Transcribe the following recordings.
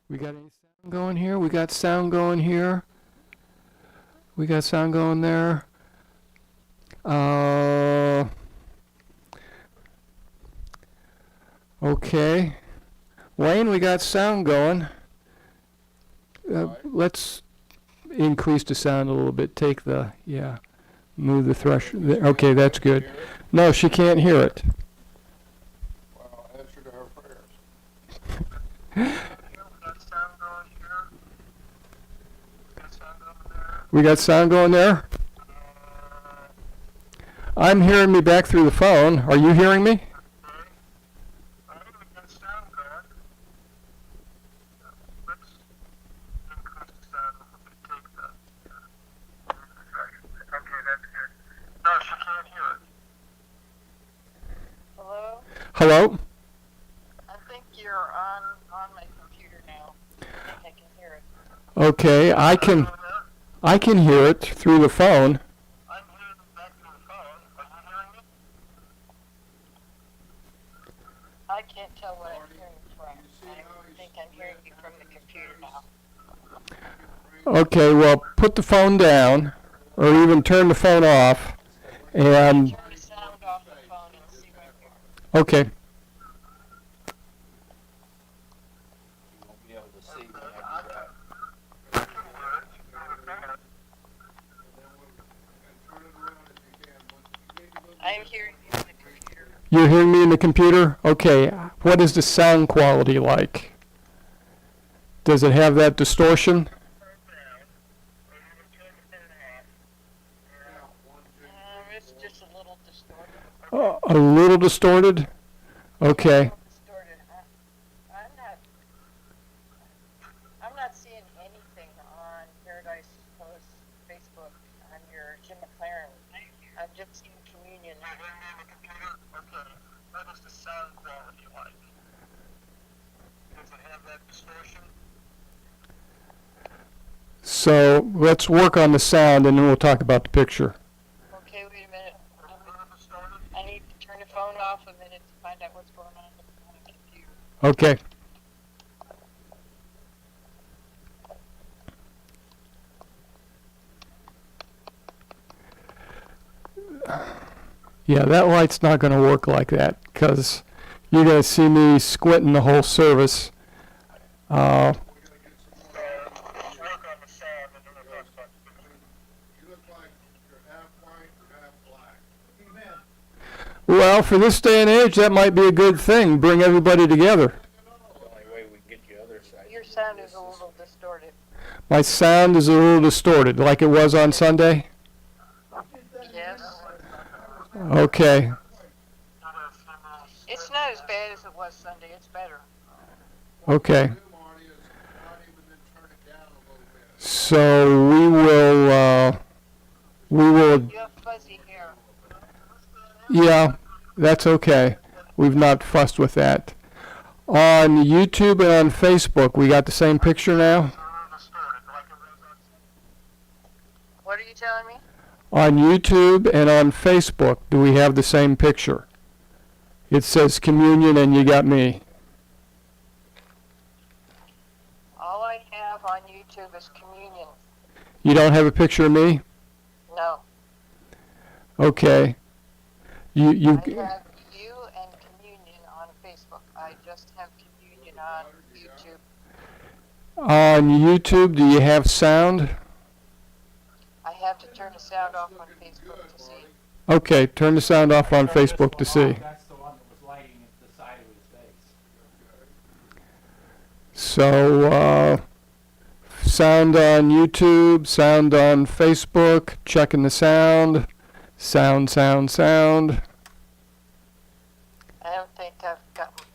We got any sound going here? We got sound going here. We got sound going there. Okay. Wayne, we got sound going. Let's increase the sound a little bit. Take the, move the threshold. Okay, that's good. No, she can't hear it. Well, answer to her prayers. We got sound going there? I'm hearing me back through the phone. Are you hearing me? Hello? I think you're on my computer now. I can hear it. Okay, I can hear it through the phone. I'm hearing it back through the phone. Are you hearing me? I can't tell what I'm hearing from. I think I'm hearing you from the computer now. Okay, well, put the phone down, or even turn the phone off, and... Turn the sound off the phone and see what I'm hearing. Okay. You won't be able to see when I do that. I'm hearing you on the computer. You're hearing me in the computer? Okay, what is the sound quality like? Does it have that distortion? It's just a little distorted. A little distorted? Okay. Distorted. I'm not seeing anything on Paradise Post Facebook on your Jim McLaren. I'm just seeing communion. You're hearing me on the computer? Okay. What is the sound quality like? Does it have that distortion? So let's work on the sound and then we'll talk about the picture. Okay, wait a minute. I need to turn the phone off a minute to find out what's going on the computer. Okay. Yeah, that light's not going to work like that because you're going to see me squinting the whole service. Well, for this day and age, that might be a good thing. Bring everybody together. The only way we can get you other side. Your sound is a little distorted. My sound is a little distorted, like it was on Sunday. Yes. Okay. It's not as bad as it was Sunday. It's better. Okay. So we will, You have fuzzy hair. yeah, that's okay. We've not fussed with that. On YouTube and on Facebook, we got the same picture now. What are you telling me? On YouTube and on Facebook, do we have the same picture? It says communion and you got me. All I have on YouTube is communion. You don't have a picture of me? No. Okay. I have you and communion on Facebook. I just have communion on YouTube. On YouTube, do you have sound? I have to turn the sound off on Facebook to see. Okay, turn the sound off on Facebook to see. That's the one that was lighting at the side of his face. So, sound on YouTube, sound on Facebook, checking the sound. Sound. I don't think I've got.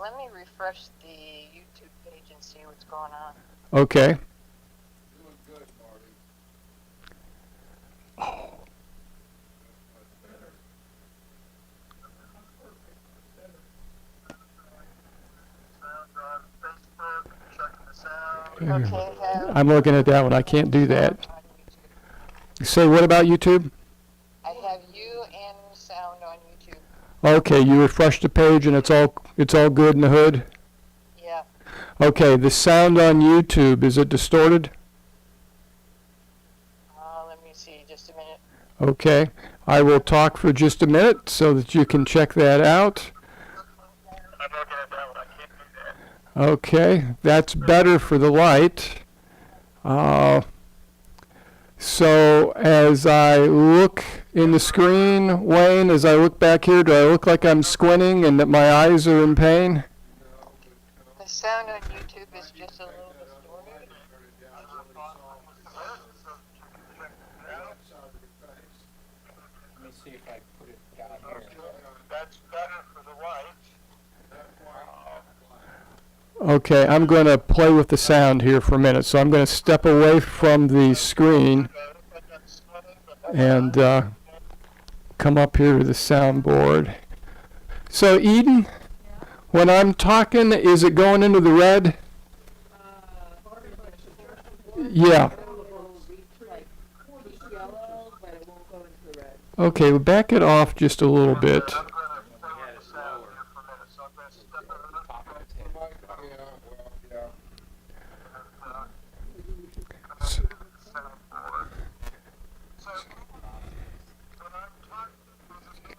Let me refresh the YouTube page and see what's going on. Okay. Doing good, Marty. Okay, I'm looking at that one. I can't do that. Say, what about YouTube? I have you and sound on YouTube. Okay, you refresh the page and it's all good in the hood? Yeah. Okay, the sound on YouTube, is it distorted? Let me see, just a minute. Okay, I will talk for just a minute so that you can check that out. Okay, that's better for the light. So as I look in the screen, Wayne, as I look back here, do I look like I'm squinting and that my eyes are in pain? The sound on YouTube is just a little distorted. Let me see if I put it down here. That's better for the light. Okay, I'm going to play with the sound here for a minute. So I'm going to step away from the screen and come up here to the soundboard. So Eden, when I'm talking, is it going into the red? Yeah. Okay, we'll back it off just a little bit.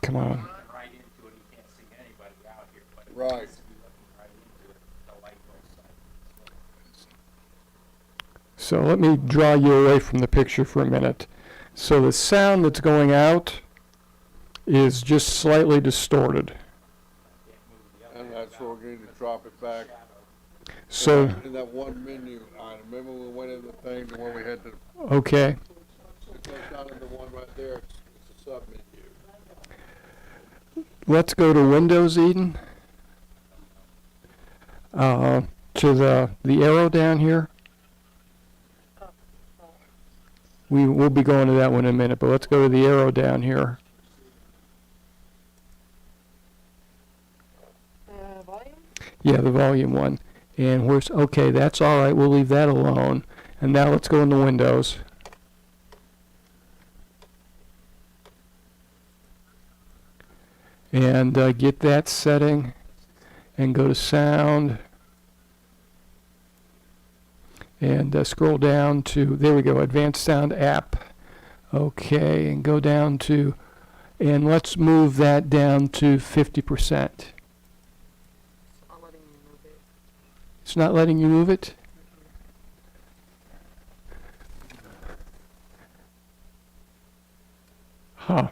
Come on. Right into it, you can't see anybody out here, but Right. it's looking right into it, the light goes sight. So let me draw you away from the picture for a minute. So the sound that's going out is just slightly distorted. Can't move the other And end that's where out. we're going to drop it back. Shadow. So, In that one menu item, remember we went in the thing, the one we had to, okay. it goes down in the one right there, it's a sub menu. Let's go to Windows, Eden. To the arrow down here. We'll be going to that one in a minute, but let's go to the arrow down here. Volume? Yeah, the volume one. And where's, okay, that's all right. We'll leave that alone. And now let's go into Windows. And get that setting and go to sound and scroll down to, there we go, advanced sound app. Okay, and go down to, and let's move that down to 50%. It's not letting you move it? Huh.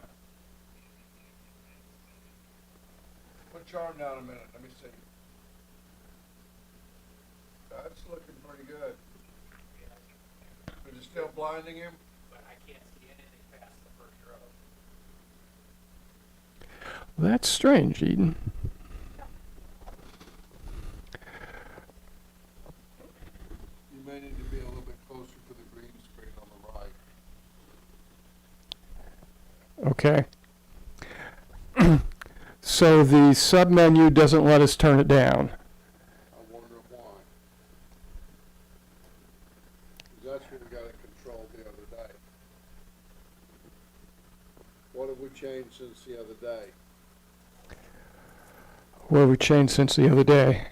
Put your arm down a minute, let me see. That's looking pretty good. Is it still blinding him? But I can't see anything past the first row. That's strange, Eden. You may need to be a little bit closer to the green screen on the right. Okay. So the submenu doesn't let us turn it down. I wonder why. 'Cause that's what we got it controlled the other day. What have we changed since the other day? Where we changed since the other day.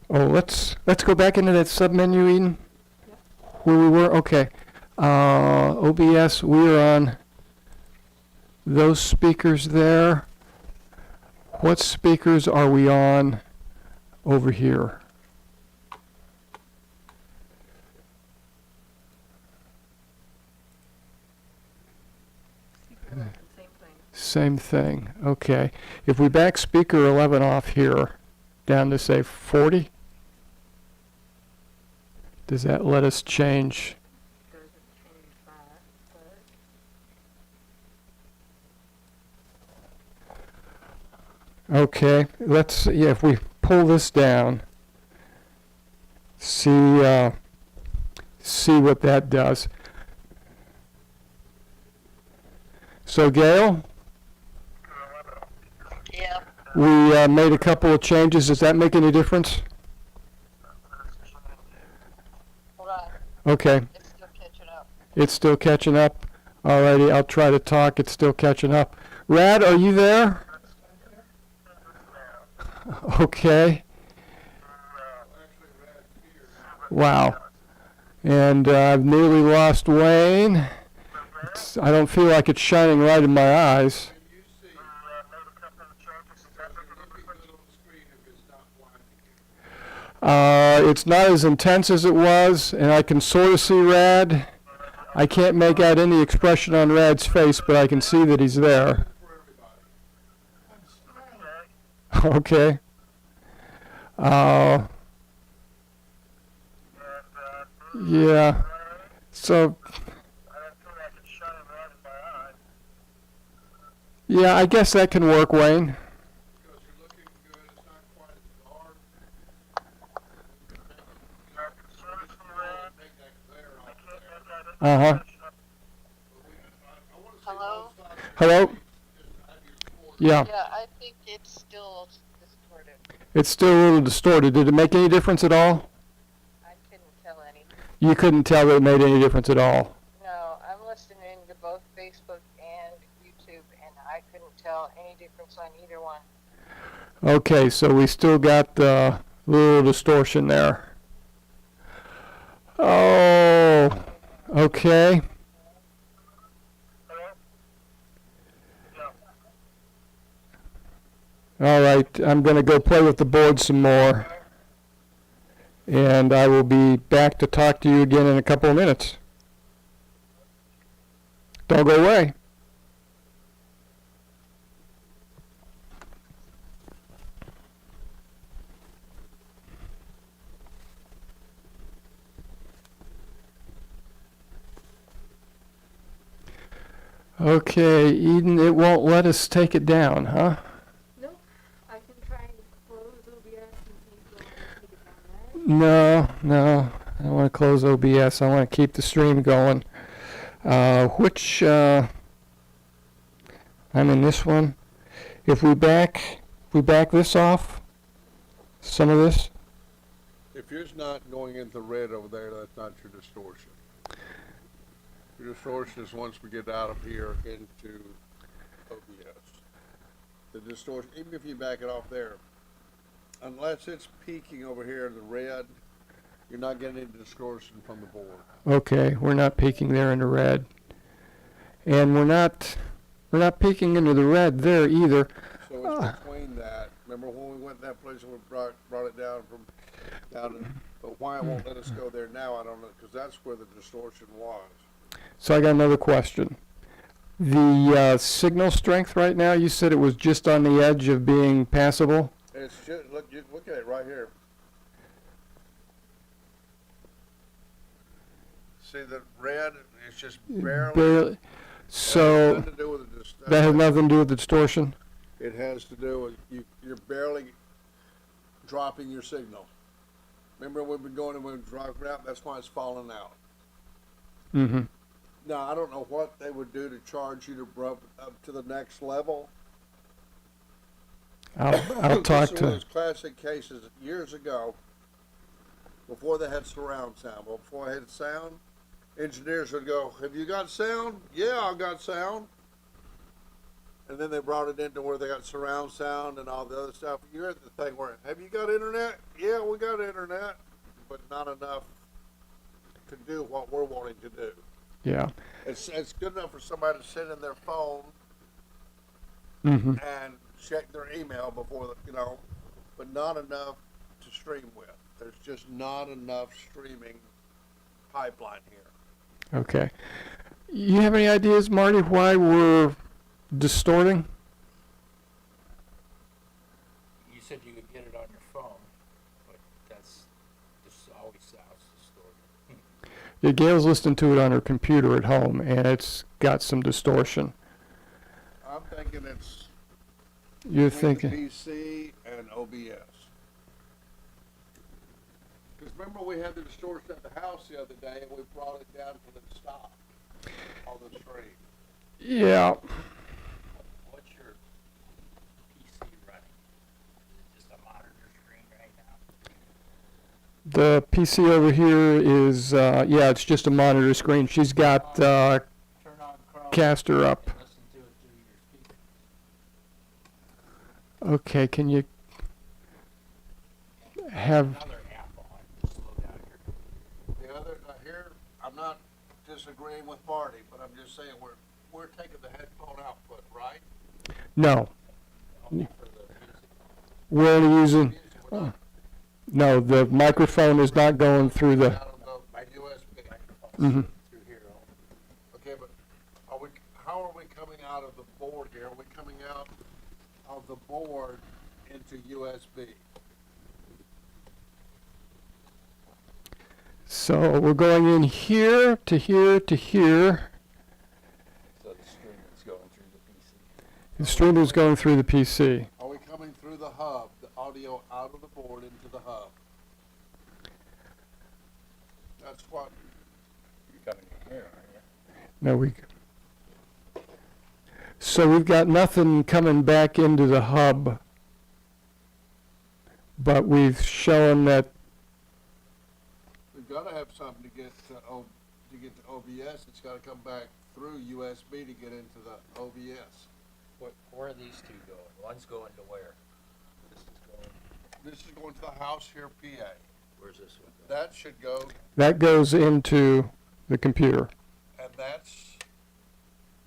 Oh, let's go back into that submenu, Eden. Where we were. Okay. OBS. We're on those speakers there. What speakers are we on over here? Same thing. Okay. If we back speaker 11 off here, down to say 40, does that let us change? Okay. Let's, yeah, if we pull this down, see what that does. So Gail, Yeah. we made a couple of changes. Does that make any difference? Hold on. Okay, It's still catching up. it's still catching up. Alrighty, I'll try to talk. It's still catching up. Rad, are you there? Okay. Actually, Wow. And I've nearly lost Wayne. I don't feel like it's shining right in my eyes. Can you see? Does it look good on the screen if it's not blinding you? It's not as intense as it was, and I can sort of see Rad. I can't make out any expression on Rad's face, but I can see that he's there. For everybody. Okay. Yeah. So, yeah, I guess that can work, Wayne. Because you're looking good, it's not quite as dark. Make that glare off there. Uh-huh. But I wanna see Hello? both sides of your Hello? face. Just have your score. Yeah. Yeah, I think it's still distorted. It's still a little distorted. Did it make any difference at all? I couldn't tell any. You couldn't tell that it made any difference at all. No, I'm listening to both Facebook and YouTube, and I couldn't tell any difference on either one. Okay, so we still got the little distortion there. Oh, okay. All right, I'm going to go play with the board some more. And I will be back to talk to you again in a couple of minutes. Don't go away. Okay, Eden, it won't let us take it down, huh? Nope. I can try and close OBS and see if it'll take it down there. No, I don't want to close OBS. I want to keep the stream going. I'm in this one. If we back this off, some of this, If yours not going into red over there, that's not your distortion. Your distortion is once we get out of here into OBS. The distortion, even if you back it off there, unless it's peaking over here in the red, you're not getting any distortion from the board. okay, we're not peeking there into red. And we're not peeking into the red there either. So it's between that. Remember when we went to that place and we brought it down from down to, but why it won't let us go there now, I don't know, because that's where the distortion was. So I got another question. The signal strength right now, you said it was just on the edge of being passable? It's just, look at it right here. See the red, it's just barely. So Nothing to do with the that has nothing to do with the distortion? It has to do with you're barely dropping your signal. Remember we've been going and we're dropping out, that's why it's falling out. Mm-hmm. Now, I don't know what they would do to charge you to bump up to the next level. I'll talk This is one of to, those classic cases years ago, before they had surround sound. Before I had sound, engineers would go, "Have you got sound?" "Yeah, I got sound." And then they brought it into where they got surround sound and all the other stuff. You're at the thing where, "Have you got internet?" "Yeah, we got internet," but not enough to do what we're wanting to do. yeah. It's good enough for somebody to sit in their phone Mm-hmm. and check their email before but not enough to stream with. There's just not enough streaming pipeline here. Okay. You have any ideas, Marty, why we're distorting? You said you could get it on your phone, but that's just always sounds distorted. Yeah, Gail's listening to it on her computer at home, and it's got some distortion. I'm thinking it's You're between thinking, the PC and OBS. Because remember we had the distortion at the house the other day and we brought it down to the stop on the stream. yeah. What's your PC running? Is it just a monitor screen right now? The PC over here is, yeah, it's just a monitor screen. She's got Turn on Chrome Caster up. and listen to it through your speaker. Okay, can you have, Another app on to slow down your computer. disagreeing with Marty, but I'm just saying we're taking the headphone output, right? No, Only for the music. we're only using, Music, we're not no, the microphone is not going through the, out of the USB. Mhm. Through here. Okay, but how are we coming out of the board here? Are we coming out of the board into USB? so we're going in here to here to here. So the streaming's going through the PC. The stream is going through the PC. Are we coming through the hub, the audio out of the board into the hub? That's what, You're coming in here, aren't you? No, so we've got nothing coming back into the hub, but we've shown that, we've gotta have something to get to OBS. It's gotta come back through USB to get into the OBS. Where are these two going? One's going to where? This is going, This is going to the house here, PA. where's this one going? That should go, that goes into the computer. and that's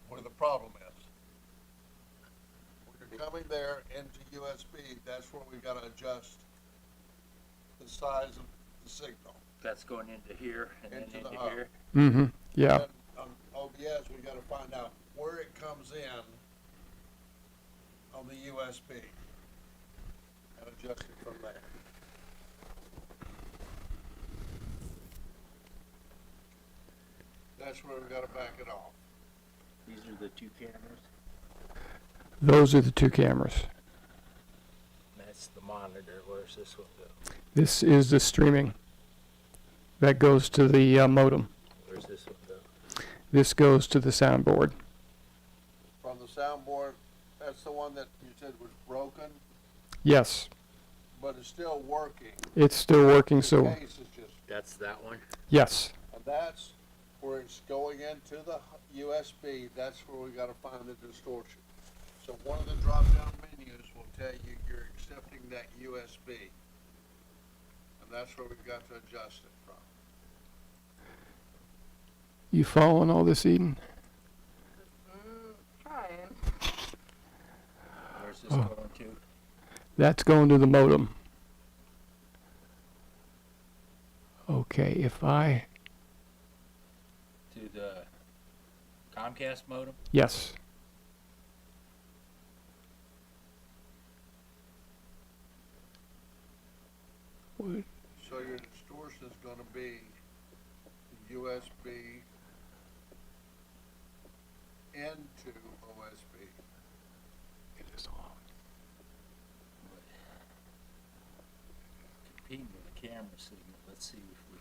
where the problem is. When you're coming there into USB, that's where we've gotta adjust the size of the signal. That's going into here and then Into the into hub. here? Mm-hmm, yeah. Then on OBS, we gotta find out where it comes in on the USB and adjust it from there. That's where we gotta back it off. These are the two cameras? Those are the two cameras. That's the monitor. Where's this one go? This is the streaming. That goes to the modem. Where's this one go? This goes to the soundboard. From the soundboard, that's the one that you said was broken, Yes, but it's still working. it's still working, The so, case is just, That's that one? yes. and that's where it's going into the USB, that's where we gotta find the distortion. So one of the drop-down menus will tell you you're accepting that USB. And that's where we've got to adjust it from. You following all this, Eden? Trying. Where's this Oh. going to? That's going to the modem. Okay, if I, To the Comcast modem? yes. What- So your distortion is gonna be USB into OSB. It is on. Competing with the camera signal. Let's see if we.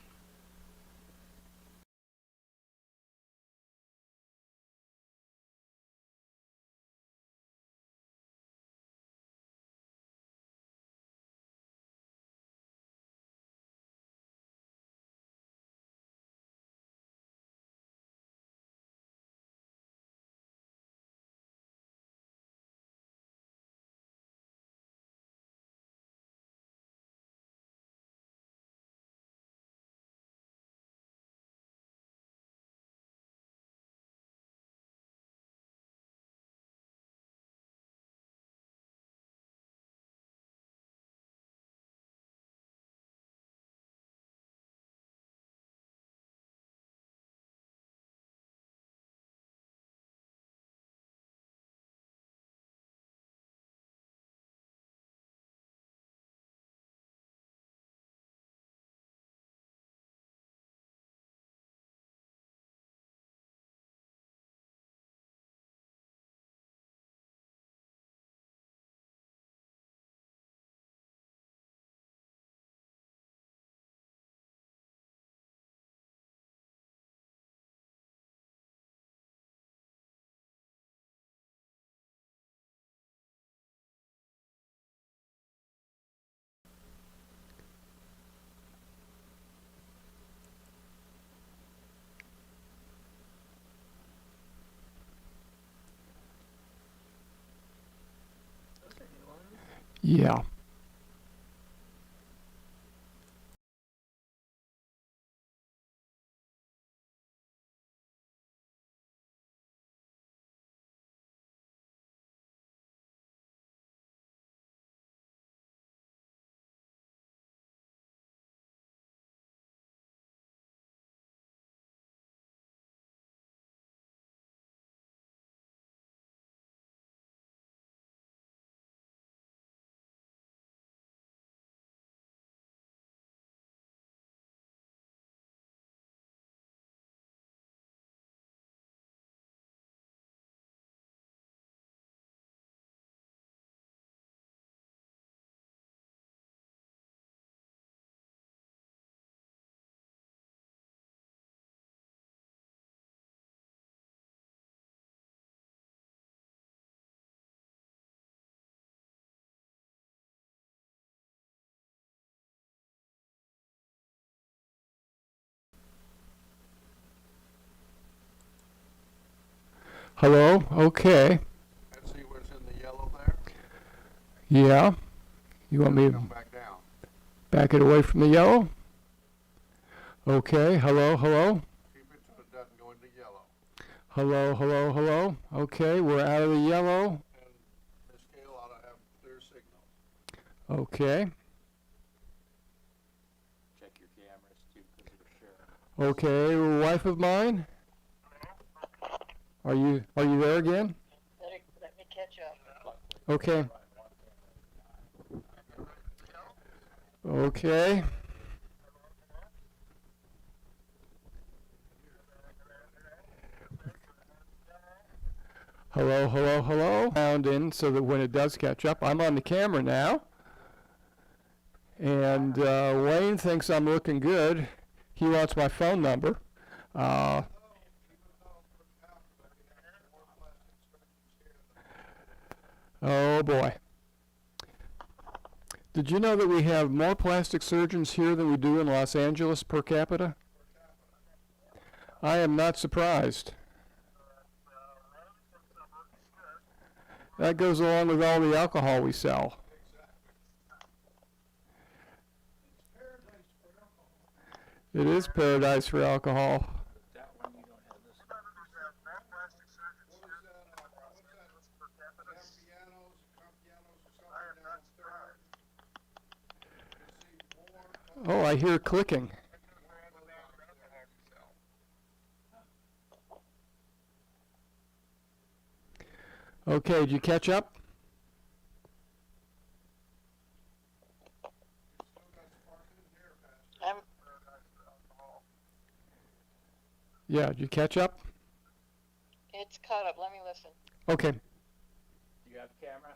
Yeah. Hello? Okay. And see what's in the yellow there? Yeah. You want me to Come back down. back it away from the yellow? Okay. Hello? Hello? Keep it so it doesn't go into yellow. Hello? Hello? Hello? Okay. We're out of the yellow. And the scale ought to have clear signal. Okay. Check your cameras too, because we're sharing. Okay. Wife of mine? Are you there again? Let me catch up. Okay. Okay. Hello, hello, hello. Sound in so that when it does catch up, I'm on the camera now. And Wayne thinks I'm looking good. He wants my phone number. Oh boy. Did you know that we have more plastic surgeons here than we do in Los Angeles per capita? I am not surprised. That goes along with all the alcohol we sell. It is paradise for alcohol. That one you don't have this. Oh, I hear clicking. Okay, did you catch up? I'm Yeah, did you catch up? It's caught up. Let me listen. Okay. You have camera?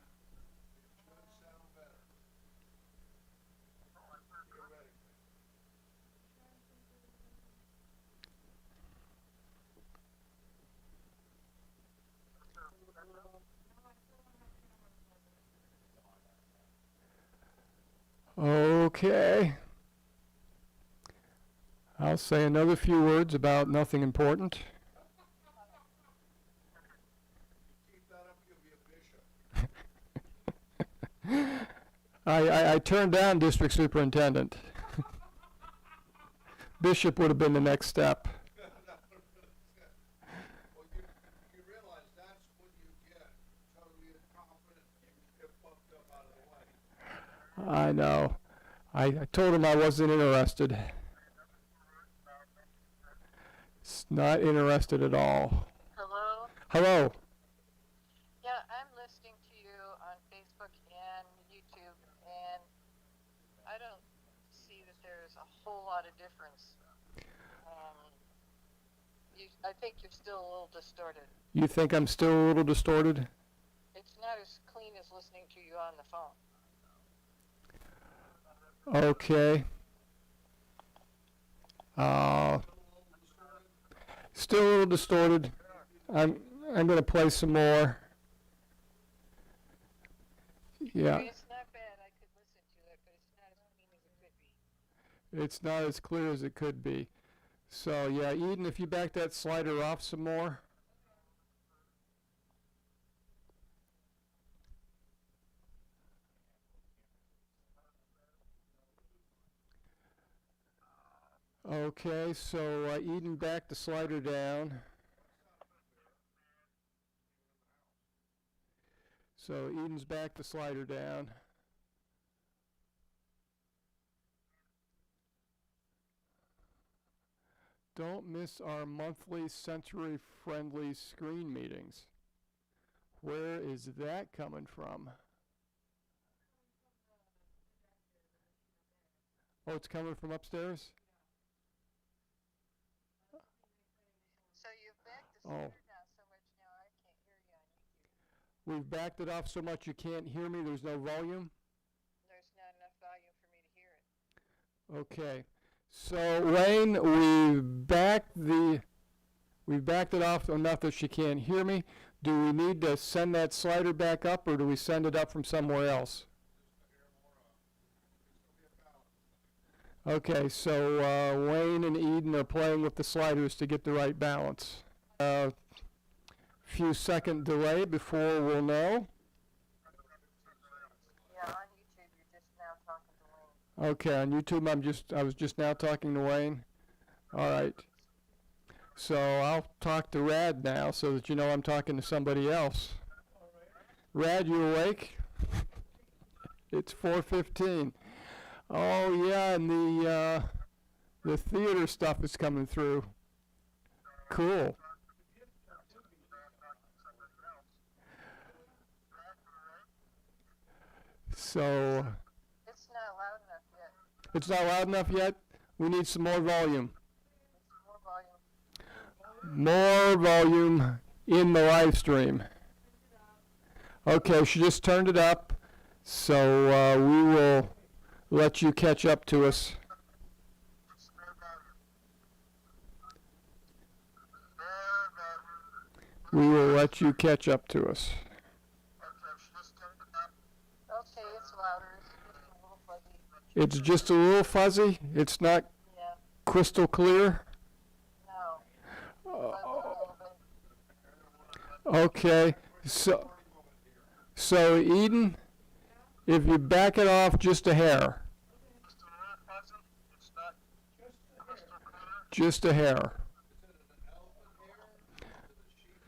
Okay. I'll say another few words about nothing important. Keep that up, you'll be a bishop. I turned down district superintendent. Bishop would have been the next step. Well, you realize that's when you get totally incompetent and you get bumped up out of the way. I know. I told him I wasn't interested. It's not interested at all. Hello? Hello. Yeah, I'm listening to you on Facebook and YouTube, and I don't see that there's a whole lot of difference. I think you're still a little distorted. You think I'm still a little distorted? It's not as clean as listening to you on the phone. Okay. Still a little distorted. I'm going to play some more. Yeah. It's not bad. I could listen to it, but it's not as clean as it could be. It's not as clear as it could be. So yeah, Eden, if you back that slider off some more. Okay, so Eden, back the slider down. So Eden's back the slider down. Don't miss our monthly sensory-friendly screen meetings. Where is that coming from? Oh, it's coming from upstairs? So you've backed the slider down so much now I can't hear you on YouTube. We've backed it off so much you can't hear me. There's no volume? There's not enough volume for me to hear it. Okay. So Wayne, we've backed it off enough that she can't hear me. Do we need to send that slider back up, or do we send it up from somewhere else? Okay, so Wayne and Eden are playing with the sliders to get the right balance. few second delay before we'll know. Yeah, on YouTube, you're just now talking to Wayne. Okay, on YouTube, I was just now talking to Wayne. All right. So I'll talk to Rad now so that you know I'm talking to somebody else. Rad, you awake? It's 4:15. Oh yeah, and the theater stuff is coming through. Cool. So It's not loud enough yet. it's not loud enough yet. We need some more volume. It's more volume. More volume in the live stream. Okay, she just turned it up, so we will let you catch up to us. We will let you catch up to us. Okay, it's louder. It's just a little fuzzy. It's just a little fuzzy. It's not Yeah, crystal clear. no. Uh, Fuzzy a little bit. Okay, so Eden, if you back it off just a hair, just a hair. Is it an elephant hair? Is it a sheep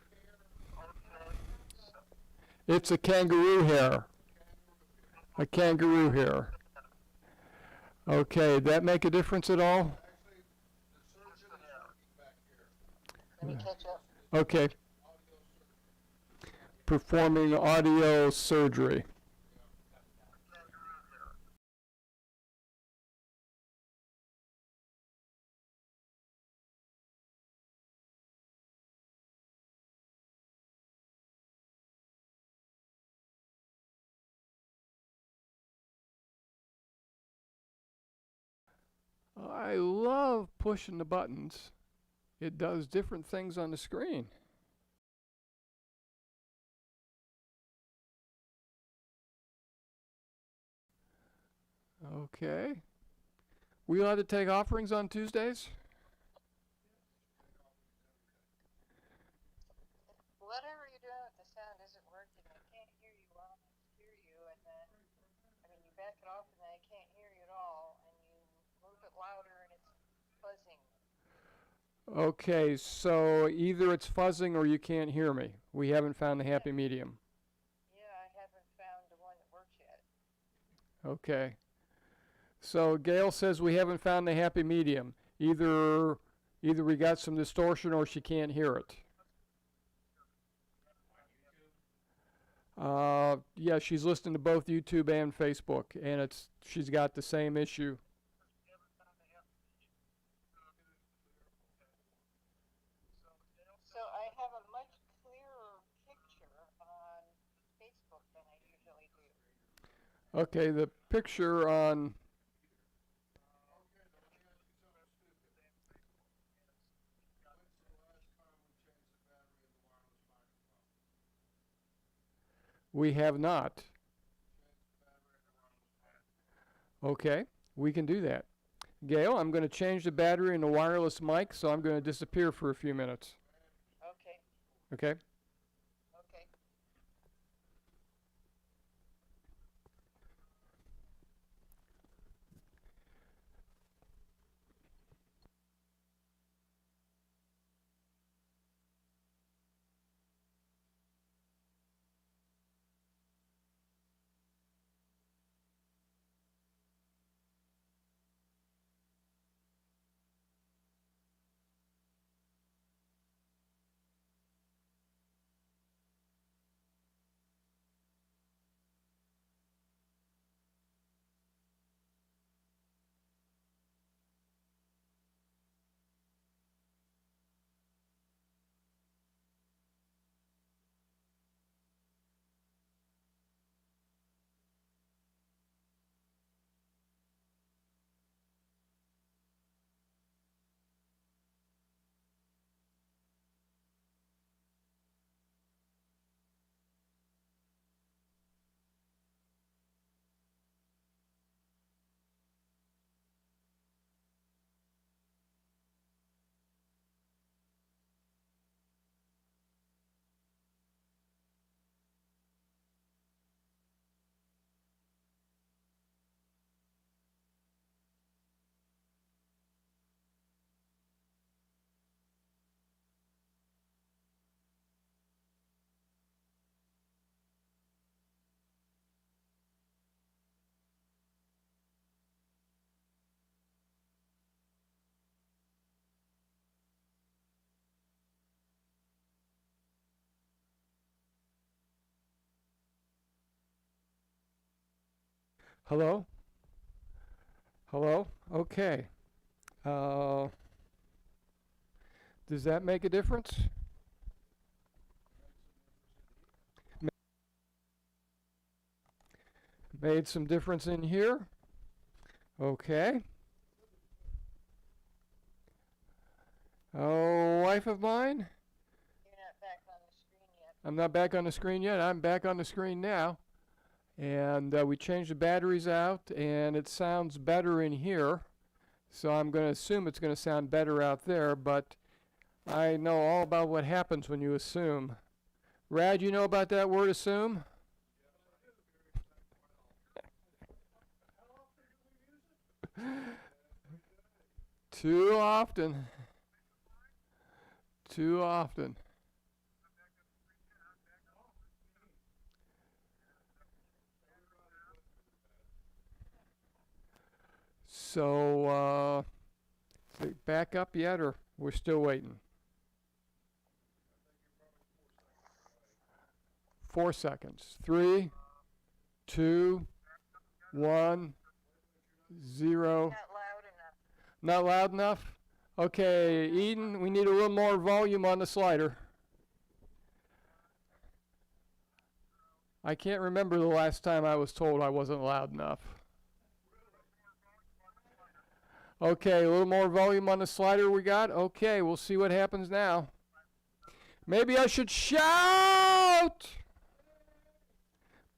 hair? It's a kangaroo hair. A kangaroo hair. Okay, that make a difference at all? Actually, the surgeon is working back here. Let me catch up. Okay, Audio surgeon. performing audio surgery. I love pushing the buttons. It does different things on the screen. Okay. We allowed to take offerings on Tuesdays? Whatever you're doing with the sound isn't working. I can't hear you well enough to hear you, and then, you back it off and then I can't hear you at all, and you move it louder and it's buzzing. Okay, so either it's fuzzing or you can't hear me. We haven't found the happy medium. Yeah, I haven't found the one that works yet. Okay. So Gail says we haven't found the happy medium. Either we got some distortion or she can't hear it. On YouTube? Yeah, she's listening to both YouTube and Facebook, and she's got the same issue. So I have a much clearer picture on Facebook than I usually do. Okay, the picture on. Okay, now let me ask you something stupid. When's the last time we changed the battery in the wireless microphone? We have not. Changed the battery in the wireless microphone. Okay, we can do that. Gail, I'm going to change the battery in the wireless mic, so I'm going to disappear for a few minutes. Okay, Okay? okay. Hello? Hello? Okay. Does that make a difference? Made some difference in here. Okay. Oh, wife of mine? You're not back on the screen yet. I'm not back on the screen yet. I'm back on the screen now. And we changed the batteries out, and it sounds better in here. So I'm going to assume it's going to sound better out there, but I know all about what happens when you assume. Rad, you know about that word assume? Too often. Too often. So, is it back up yet, or we're still waiting? 4 seconds. 3, 2, 1, 0. Not loud enough. Not loud enough? Okay, Eden, we need a little more volume on the slider. I can't remember the last time I was told I wasn't loud enough. Okay, a little more volume on the slider we got. Okay, we'll see what happens now. Maybe I should shout!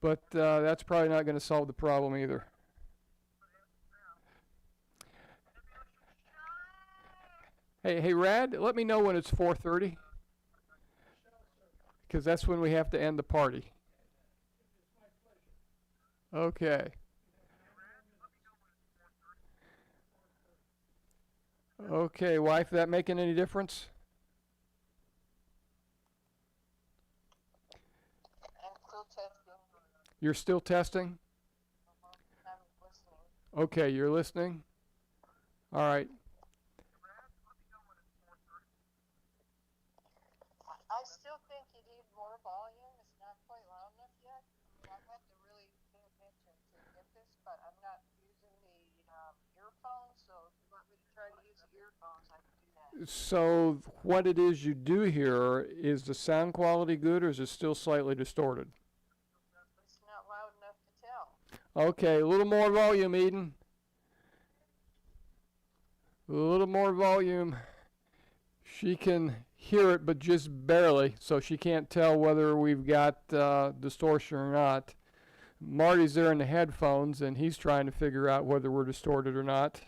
But that's probably not going to solve the problem either. Hey, Rad, let me know when it's 4:30. Because that's when we have to end the party. Okay. Okay, wife, that making any difference? I'm still testing. You're still testing? I'm listening. Okay, you're listening? All right. I still think you need more volume. It's not quite loud enough yet. I'll have to really pay attention to get this, but I'm not using the earphones, so if you want me to try to use the earphones, I can do that. So what it is you do here, is the sound quality good, or is it still slightly distorted? It's not loud enough to tell. Okay, a little more volume, Eden. A little more volume. She can hear it, but just barely, so she can't tell whether we've got distortion or not. Marty's there in the headphones, and he's trying to figure out whether we're distorted or not.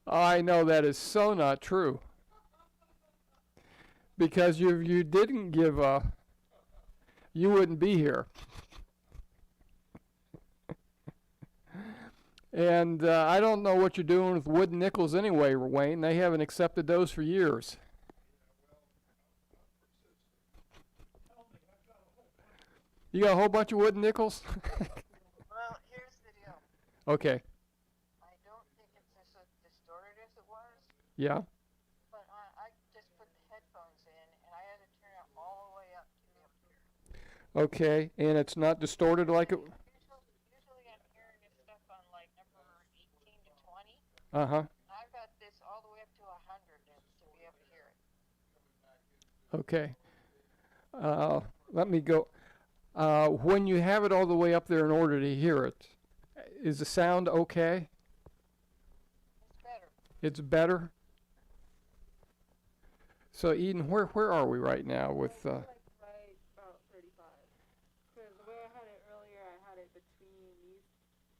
I know that is so not true. Because you didn't give a, you wouldn't be here. And I don't know what you're doing with wooden nickels anyway, Wayne. They haven't accepted those for years. You got a whole bunch of wooden nickels? Well, here's the deal. Okay. I don't think it's as distorted as it was, Yeah. but I just put the headphones in, and I had to turn it all the way up to be up here. Okay. And it's not distorted like it. Usually I'm hearing this stuff on like number 18 to 20. Uh-huh. I've got this all the way up to 100 to be able to hear it. Okay. Let me go. When you have it all the way up there in order to hear it, is the sound okay? It's better. It's better? So Eden, where are we right now with Like right about 35. Because the way I had it earlier, I had it between these.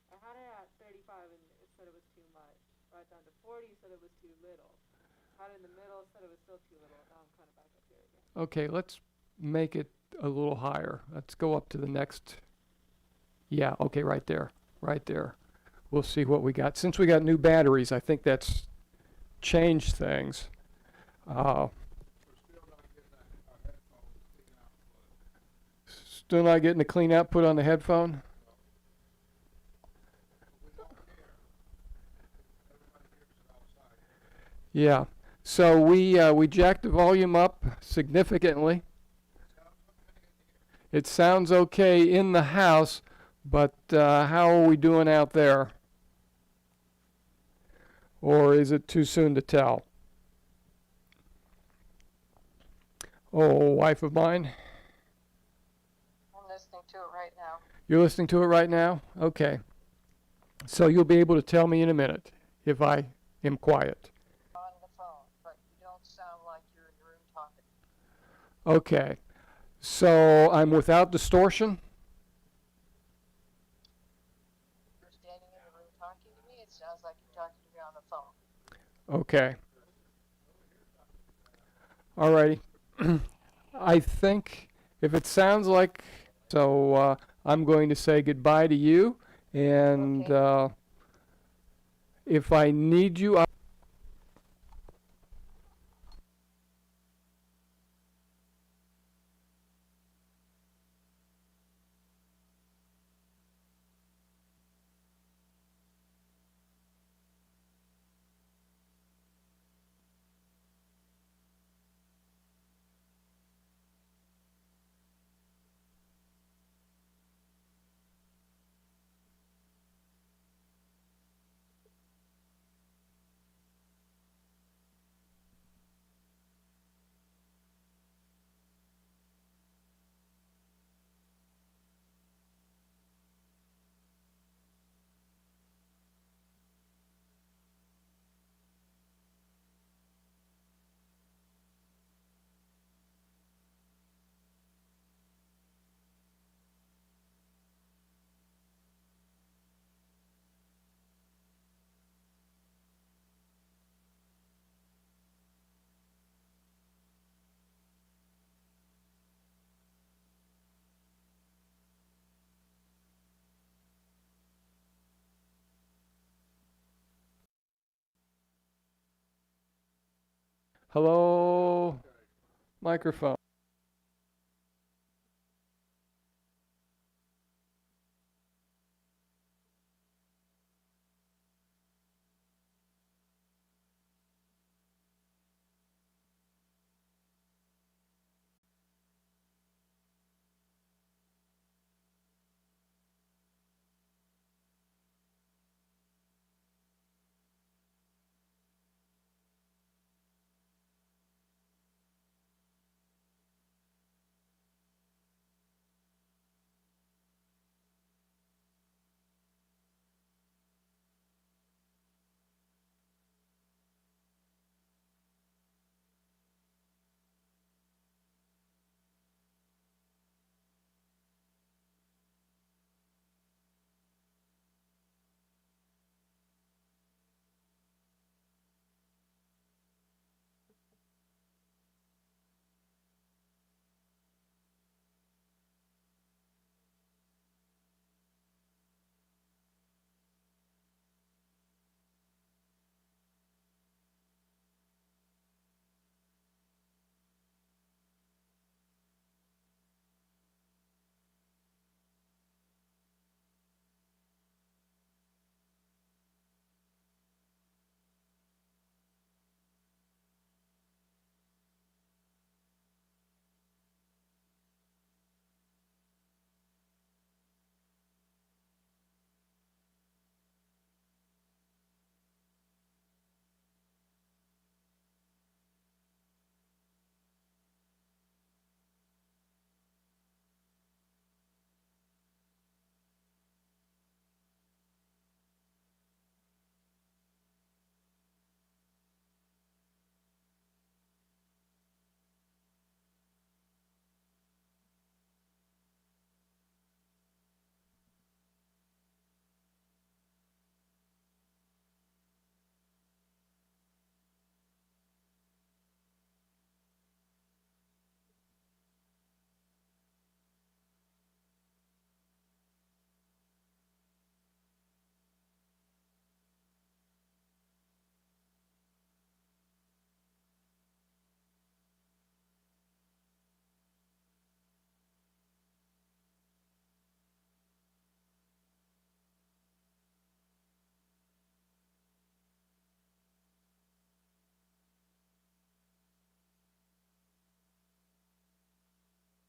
I had it at 35 and it said it was too much. Brought it down to 40, said it was too little. Had it in the middle, said it was still too little. Now I'm kind of back up here again. Okay, let's make it a little higher. Let's go up to the next. Yeah, okay, right there. Right there. We'll see what we got. Since we got new batteries, I think that's changed things. Still not getting a clean output on the headphone? Yeah. So we jacked the volume up significantly. It sounds okay in the house, but how are we doing out there? Or is it too soon to tell? Oh, wife of mine, I'm listening to it right now. you're listening to it right now? Okay. So you'll be able to tell me in a minute if I am quiet. On the phone, but you don't sound like you're in the room talking. Okay. So I'm without distortion? You're standing in the room talking to me. It sounds like you're talking to me on the phone. Okay. Alrighty. I think if it sounds like so, I'm going to say goodbye to you, and Okay. if I need you, hello, microphone.